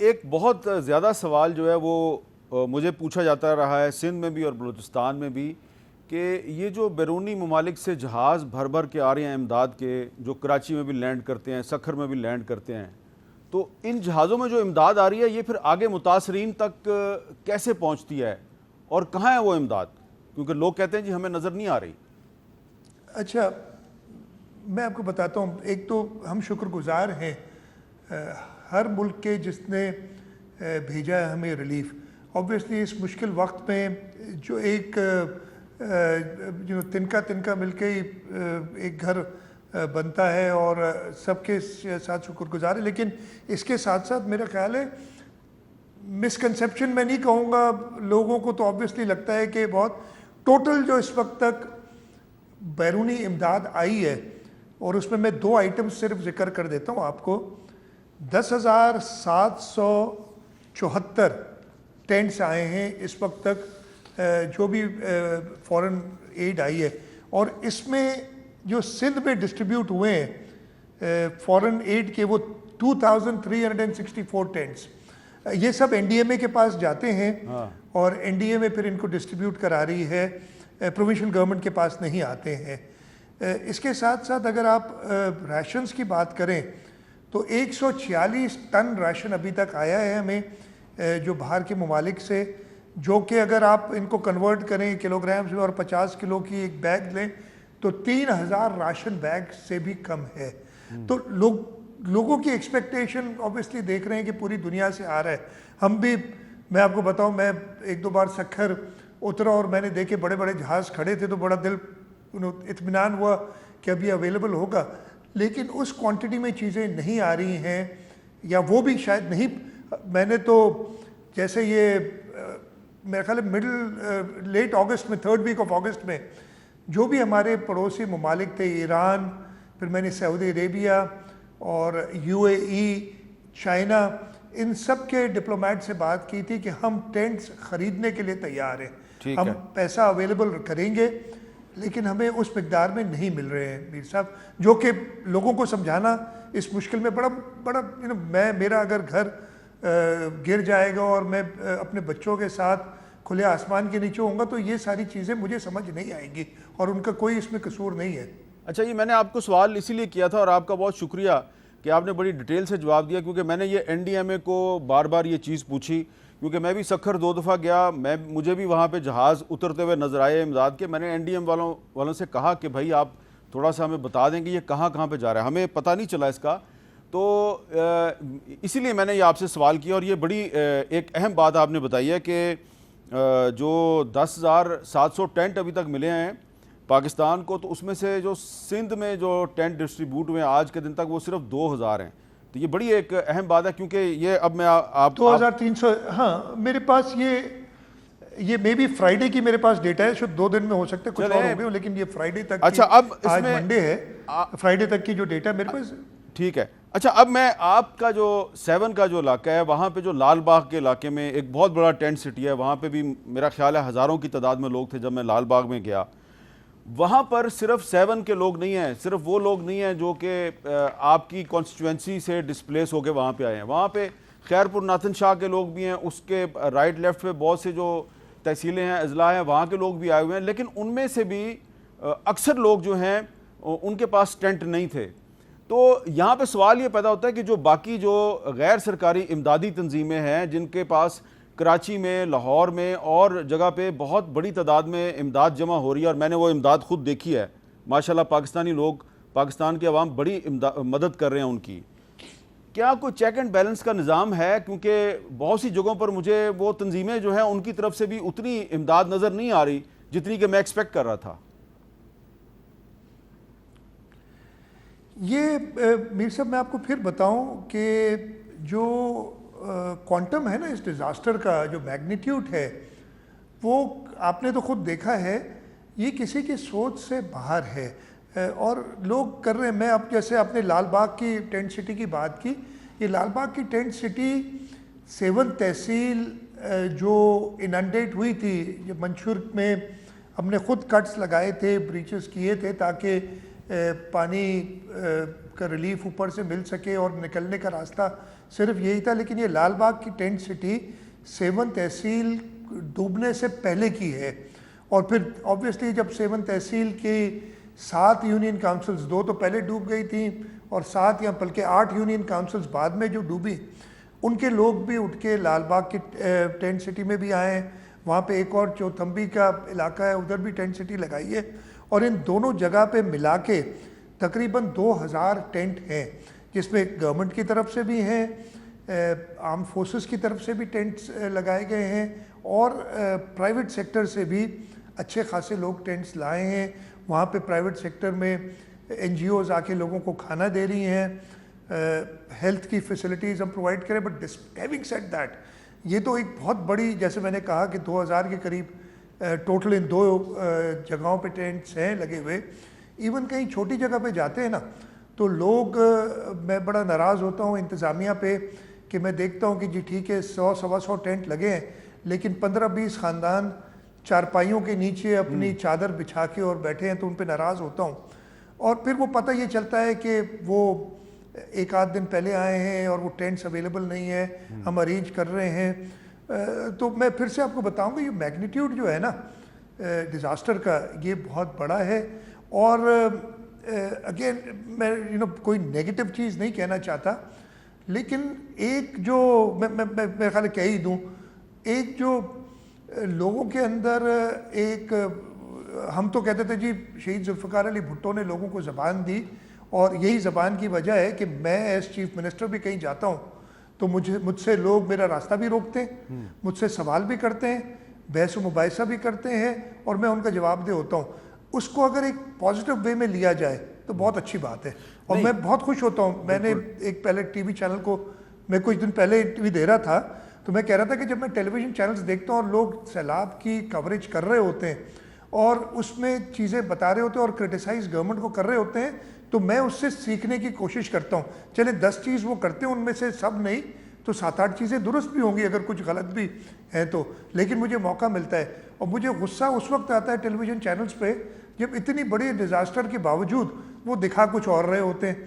एक बहुत ज़्यादा सवाल जो है वो मुझे पूछा जाता रहा है सिंध में भी और बलूचिस्तान में भी कि ये जो बैरूनी ममालिक से जहाज़ भर भर के आ रहे हैं इमदाद के, जो कराची में भी लैंड करते हैं, सखर में भी लैंड करते हैं, तो इन जहाज़ों में जो इमदाद आ रही है ये फिर आगे मुतासरीन तक कैसे पहुँचती है और कहाँ है वो इमदाद? क्योंकि लोग कहते हैं जी हमें नज़र नहीं आ रही। अच्छा, मैं आपको बताता हूँ। एक तो हम शुक्रगुजार हैं हर मुल्क के जिसने भेजा है हमें रिलीफ। ऑब्वियसली इस मुश्किल वक्त में जो एक जो तिनका तिनका मिलके ही एक घर बनता है और सबके साथ शुक्रगुजार है। लेकिन इसके साथ साथ मेरा ख्याल है मिसकंसेप्शन मैं नहीं कहूँगा, लोगों को तो ऑब्वियसली लगता है कि बहुत टोटल जो इस वक्त तक बैरूनी इमदाद आई है, और उसमें मैं 2 आइटम सिर्फ जिक्र कर देता हूँ आपको। 10,774 टेंट्स आए हैं इस वक्त तक जो भी फॉरेन एड आई है, और इसमें जो सिंध में डिस्ट्रीब्यूट हुए हैं फॉरेन एड के वो 2,364 टेंट्स, ये सब एनडीएमए के पास जाते हैं। और एनडीएमए फिर इनको डिस्ट्रीब्यूट करा रही है, प्रोविंशियल गवर्नमेंट के पास नहीं आते हैं। इसके साथ साथ अगर आप राशंस की बात करें तो 146 टन राशन अभी तक आया है हमें जो बाहर के ममालिक से, जो कि अगर आप इनको कन्वर्ट करें किलोग्राम्स में और 50 किलो की एक बैग लें तो 3,000 राशन बैग से भी कम है। तो लोगों की एक्सपेक्टेशन ऑब्वियसली देख रहे हैं कि पूरी दुनिया से आ रहा है। हम भी, मैं आपको बताऊं, मैं 1-2 बार सखर उतरा और मैंने देखे बड़े बड़े जहाज़ खड़े थे तो बड़ा दिल इत्मीनान हुआ कि अभी अवेलेबल होगा, लेकिन उस क्वांटिटी में चीज़ें नहीं आ रही हैं, या वो भी शायद नहीं। मैंने तो जैसे ये मेरे ख्याल मिडिल लेट अगस्त में, 3rd वीक ऑफ अगस्त में जो भी हमारे पड़ोसी ममालिक थे, ईरान, फिर मैंने सऊदी अरेबिया और यूएई, चाइना, इन सब के डिप्लोमेट से बात की थी कि हम टेंट्स खरीदने के लिए तैयार हैं, हम पैसा अवेलेबल करेंगे, लेकिन हमें उस मिकदार में नहीं मिल रहे हैं मीर साहब। जो कि लोगों को समझाना इस मुश्किल में बड़ा मेरा अगर घर गिर जाएगा और मैं अपने बच्चों के साथ खुले आसमान के नीचे होऊंगा तो ये सारी चीज़ें मुझे समझ नहीं आएंगी, और उनका कोई इसमें कसूर नहीं है। अच्छा, ये मैंने आपको सवाल इसीलिए किया था और आपका बहुत शुक्रिया कि आपने बड़ी डिटेल से जवाब दिया, क्योंकि मैंने ये एनडीएमए को बार बार ये चीज़ पूछी, क्योंकि मैं भी सखर 2 दफ़ा गया, मुझे भी वहाँ पे जहाज़ उतरते हुए नज़र आए इमदाद के। मैंने एनडीएम वालों से कहा कि भाई आप थोड़ा सा हमें बता दें कि ये कहाँ कहाँ पे जा रहा है, हमें पता नहीं चला इसका। तो इसीलिए मैंने ये आपसे सवाल किया, और ये बड़ी एक अहम बात आपने बताई है कि जो 10,700 टेंट अभी तक मिले हैं पाकिस्तान को, तो उसमें से जो सिंध में जो टेंट डिस्ट्रीब्यूट हुए आज के दिन तक वो सिर्फ 2,000 हैं। तो ये बड़ी एक अहम बात है, क्योंकि ये अब मैं आप 2,300, हाँ मेरे पास ये मे बी फ्राइडे की मेरे पास डेटा है, शायद 2 दिन में हो सकता है, कुछ और हो गए, लेकिन ये फ्राइडे तक। अच्छा, अब आज मंडे है, फ्राइडे तक की जो डेटा मेरे पास। ठीक है। अच्छा, अब मैं आपका जो 7 का जो इलाका है, वहाँ पे जो लाल बाग के इलाके में एक बहुत बड़ा टेंट सिटी है, वहाँ पे भी मेरा ख्याल है हज़ारों की तादाद में लोग थे जब मैं लाल बाग में गया। वहाँ पर सिर्फ 7 के लोग नहीं हैं, सिर्फ वो लोग नहीं हैं जो कि आपकी कॉन्स्टिट्यूंसी से डिस्प्लेस होकर वहाँ पे आए हैं। वहाँ पे खैरपुर नाथन शाह के लोग भी हैं, उसके राइट लेफ्ट पे बहुत से जो तहसीलें हैं, अजला हैं, वहाँ के लोग भी आए हुए हैं, लेकिन उनमें से भी अक्सर लोग जो हैं उनके पास टेंट नहीं थे। तो यहाँ पे सवाल ये पैदा होता है कि जो बाकी जो गैर सरकारी इमदादी तंजीमें हैं, जिनके पास कराची में, लाहौर में और जगह पे बहुत बड़ी तादाद में इमदाद जमा हो रही है, और मैंने वो इमदाद खुद देखी है, माशाल्लाह पाकिस्तानी लोग, पाकिस्तान के अवाम बड़ी मदद कर रहे हैं उनकी। क्या कोई चेक एंड बैलेंस का निज़ाम है? क्योंकि बहुत सी जगहों पर मुझे वो तंजीमें जो हैं उनकी तरफ से भी उतनी इमदाद नज़र नहीं आ रही जितनी कि मैं एक्सपेक्ट कर रहा था। ये मीर साहब मैं आपको फिर बताऊं कि जो क्वांटम है ना इस डिज़ास्टर का, जो मैग्नीट्यूड है, वो आपने तो खुद देखा है, ये किसी की सोच से बाहर है, और लोग कर रहे हैं। मैं अब जैसे आपने लाल बाग की टेंट सिटी की बात की, ये लाल बाग की टेंट सिटी 7 तहसील जो इनंडेट हुई थी, ये मंशूर में हमने खुद कट्स लगाए थे, ब्रीचेस किए थे ताकि पानी का रिलीफ ऊपर से मिल सके और निकलने का रास्ता सिर्फ यही था। लेकिन ये लाल बाग की टेंट सिटी 7 तहसील डूबने से पहले की है, और फिर ऑब्वियसली जब 7 तहसील की 7 यूनियन काउंसिल्स, 2 तो पहले डूब गई थी और 7 या बल्कि 8 यूनियन काउंसिल्स बाद में जो डूबी, उनके लोग भी उठ के लाल बाग की टेंट सिटी में भी आए हैं। वहाँ पे एक और चौथम्बी का इलाका है, उधर भी टेंट सिटी लगाई है, और इन दोनों जगह पे मिला के तकरीबन 2000 टेंट हैं, जिसमें गवर्नमेंट की तरफ से भी हैं, आर्म फोर्सेस की तरफ से भी टेंट्स लगाए गए हैं, और प्राइवेट सेक्टर से भी अच्छे खासे लोग टेंट्स लाए हैं। वहाँ पे प्राइवेट सेक्टर में NGOs आके लोगों को खाना दे रही हैं, हेल्थ की फैसिलिटीज़ हम प्रोवाइड करें। बट हैविंग सेड दैट, ये तो एक बहुत बड़ी, जैसे मैंने कहा कि 2000 के करीब टोटल इन 2 जगहों पे टेंट्स हैं लगे हुए। इवन कहीं छोटी जगह पे जाते हैं ना, तो लोग मैं बड़ा नाराज़ होता हूँ इंतज़ामिया पे कि मैं देखता हूँ कि जी ठीक है 100-125 टेंट लगे हैं, लेकिन 15-20 ख़ानदान चारपाइयों के नीचे अपनी चादर बिछा के और बैठे हैं, तो उन पे नाराज़ होता हूँ। और फिर वो पता ये चलता है कि वो एक आध दिन पहले आए हैं और वो टेंट्स अवेलेबल नहीं है, हम अरेंज कर रहे हैं। तो मैं फिर से आपको बताऊंगा, ये मैग्नीट्यूड जो है ना डिज़ास्टर का, ये बहुत बड़ा है। और अगेन मैं कोई नेगेटिव चीज़ नहीं कहना चाहता, लेकिन एक जो मैं मेरे ख्याल कह ही दूँ, एक जो लोगों के अंदर एक, हम तो कहते थे जी शहीद जुल्फ़िकार अली भुट्टो ने लोगों को ज़बान दी, और यही ज़बान की वजह है कि मैं एज चीफ मिनिस्टर भी कहीं जाता हूँ तो मुझसे लोग मेरा रास्ता भी रोकते हैं, मुझसे सवाल भी करते हैं, बहस मुबाहिसा भी करते हैं, और मैं उनका जवाब दे होता हूँ। उसको अगर एक पॉजिटिव वे में लिया जाए तो बहुत अच्छी बात है, और मैं बहुत खुश होता हूँ। मैंने एक पहले टीवी चैनल को, मैं कुछ दिन पहले इंटरव्यू दे रहा था, तो मैं कह रहा था कि जब मैं टेलीविज़न चैनल्स देखता हूँ और लोग सैलाब की कवरेज कर रहे होते हैं और उसमें चीज़ें बता रहे होते हैं और क्रिटिसाइज़ गवर्नमेंट को कर रहे होते हैं, तो मैं उससे सीखने की कोशिश करता हूँ। चले 10 चीज़ वो करते हैं, उनमें से सब नहीं तो 7-8 चीज़ें दुरुस्त भी होंगी अगर कुछ गलत भी है तो, लेकिन मुझे मौका मिलता है। और मुझे गुस्सा उस वक्त आता है टेलीविज़न चैनल्स पे जब इतनी बड़ी डिज़ास्टर के बावजूद वो दिखा कुछ और रहे होते हैं।